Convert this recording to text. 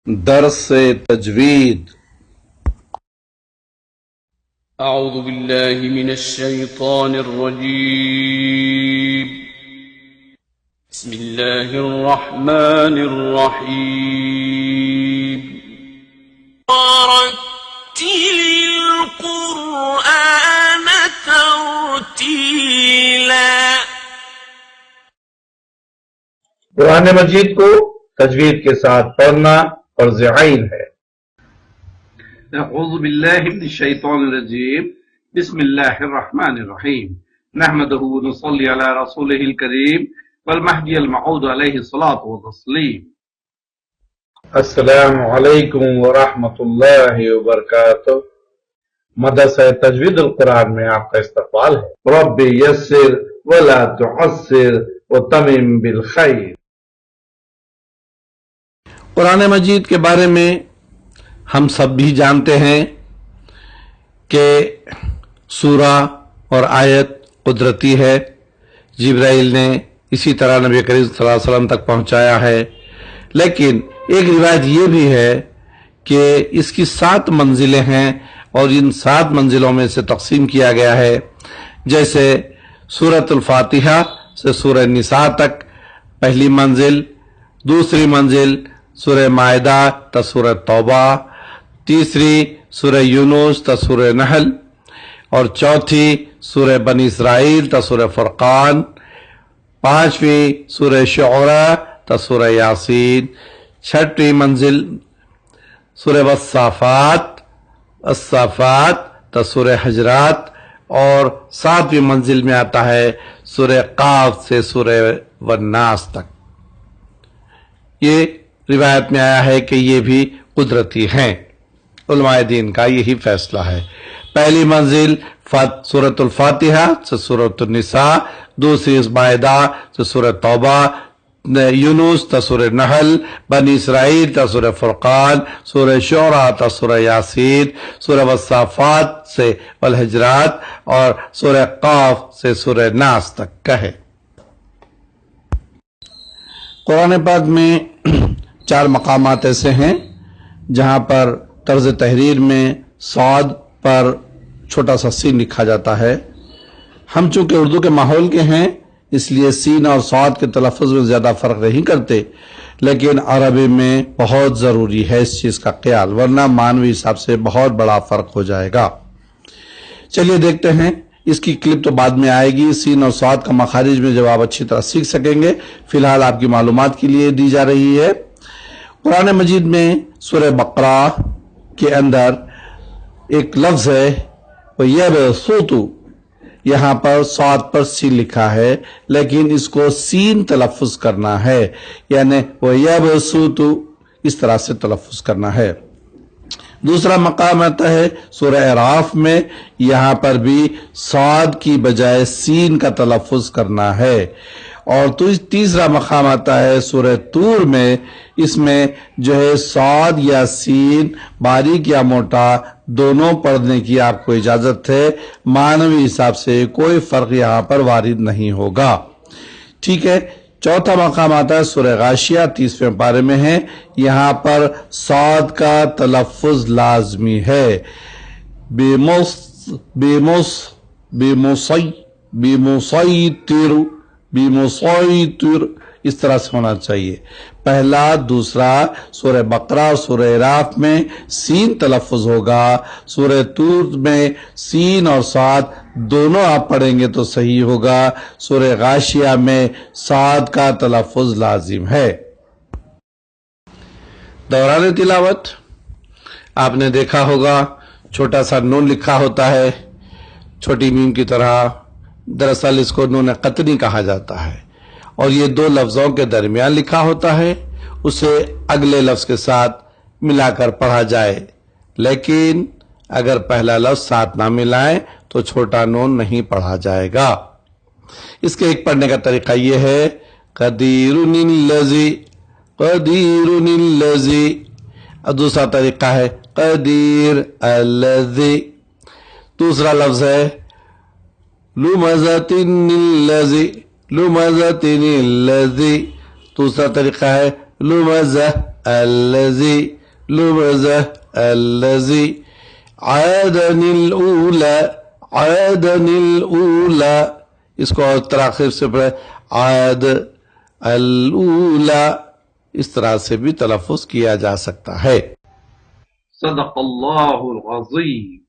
درس تجوید۔ اعوذ باللہ من الشیطان الرجیم، بسم اللہ الرحمن الرحیم۔ ورتل القرآن ترتیلا۔ قرآن مجید کو تجوید کے ساتھ پڑھنا فرض عین ہے۔ اعوذ باللہ من الشیطان الرجیم، بسم اللہ الرحمن الرحیم، نحمدہ ونصلی علی رسولہ الکریم والمہدی الموعود علیہ الصلاۃ والتسلیم۔ السلام علیکم ورحمۃ اللہ وبرکاتہ۔ مدرسہ تجوید القرآن میں آپ کا استقبال ہے۔ رب یسر ولا تعسر وتمم بالخیر۔ قرآن مجید کے بارے میں ہم سب بھی جانتے ہیں کہ سورہ اور آیت قدرتی ہے، جبرائیل نے اسی طرح نبی کریم صلی اللہ علیہ وسلم تک پہنچایا ہے، لیکن ایک روایت یہ بھی ہے کہ اس کی 7 منزلیں ہیں اور ان 7 منزلوں میں سے تقسیم کیا گیا ہے، جیسے سورۃ الفاتحہ سے سورہ نساء تک پہلی منزل، دوسری منزل سورہ مائدہ تا سورہ توبہ، تیسری سورہ یونس تا سورہ نحل، اور چوتھی سورہ بنی اسرائیل تا سورہ فرقان، 5ویں سورہ شعراء تا سورہ یاسین، 6ویں منزل سورہ والصافات تا سورہ حجرات، اور 7ویں منزل میں آتا ہے سورہ قاف سے سورہ والناس تک۔ یہ روایت میں آیا ہے کہ یہ بھی قدرتی ہیں، علماء دین کا یہی فیصلہ ہے۔ پہلی منزل سورۃ الفاتحہ سے سورۃ النساء، دوسری مائدہ سے سورہ توبہ، یونس تا سورہ نحل، بنی اسرائیل تا سورہ فرقان، سورہ شعراء تا سورہ یاسین، سورہ والصافات سے والحجرات، اور سورہ قاف سے سورہ ناس تک کا ہے۔ قرآن پاک میں 4 مقامات ایسے ہیں جہاں پر طرز تحریر میں صاد پر چھوٹا سا سین لکھا جاتا ہے۔ ہم چونکہ اردو کے ماحول کے ہیں اس لیے سین اور صاد کے تلفظ میں زیادہ فرق نہیں کرتے، لیکن عربی میں بہت ضروری ہے اس چیز کا خیال، ورنہ معنوی حساب سے بہت بڑا فرق ہو جائے گا۔ چلیے دیکھتے ہیں، اس کی کلپ تو بعد میں آئے گی، سین اور صاد کا مخارج میں جب آپ اچھی طرح سیکھ سکیں گے، فی الحال آپ کی معلومات کے لیے دی جا رہی ہے۔ قرآن مجید میں سورہ بقرہ کے اندر ایک لفظ ہے وَيَبْسُطُ، یہاں پر صاد پر سین لکھا ہے لیکن اس کو سین تلفظ کرنا ہے، یعنی وَيَبْسُطُ اس طرح سے تلفظ کرنا ہے۔ دوسرا مقام آتا ہے سورہ اعراف میں، یہاں پر بھی صاد کی بجائے سین کا تلفظ کرنا ہے۔ اور تیسرا مقام آتا ہے سورہ طور میں، اس میں جو ہے صاد یا سین باریک یا موٹا دونوں پڑھنے کی آپ کو اجازت ہے، معنوی حساب سے کوئی فرق یہاں پر وارد نہیں ہوگا، ٹھیک ہے۔ چوتھا مقام آتا ہے سورہ غاشیہ، 30ویں پارے میں ہے، یہاں پر صاد کا تلفظ لازمی ہے، بمسیطر اس طرح سے ہونا چاہیے۔ پہلا دوسرا سورہ بقرہ اور سورہ اعراف میں سین تلفظ ہوگا، سورہ طور میں سین اور صاد دونوں آپ پڑھیں گے تو صحیح ہوگا، سورہ غاشیہ میں صاد کا تلفظ لازم ہے۔ دوران تلاوت آپ نے دیکھا ہوگا چھوٹا سا نون لکھا ہوتا ہے چھوٹی میم کی طرح، دراصل اس کو نون قطنی کہا جاتا ہے، اور یہ 2 لفظوں کے درمیان لکھا ہوتا ہے، اسے اگلے لفظ کے ساتھ ملا کر پڑھا جائے، لیکن اگر پہلا لفظ ساتھ نہ ملائیں تو چھوٹا نون نہیں پڑھا جائے گا۔ اس کے ایک پڑھنے کا طریقہ یہ ہے قدیرن الذی، اور دوسرا طریقہ ہے قدیر الذی، دوسرا لفظ ہے لمزتن الذی، دوسرا طریقہ ہے لمزہ الذی، لمزة الذي عادني الأولى عادني الأولى، اس کو اور تراخیر سے پڑھے عاد الأولى، اس طرح سے بھی تلفظ کیا جا سکتا ہے۔ صدق اللہ العظیم۔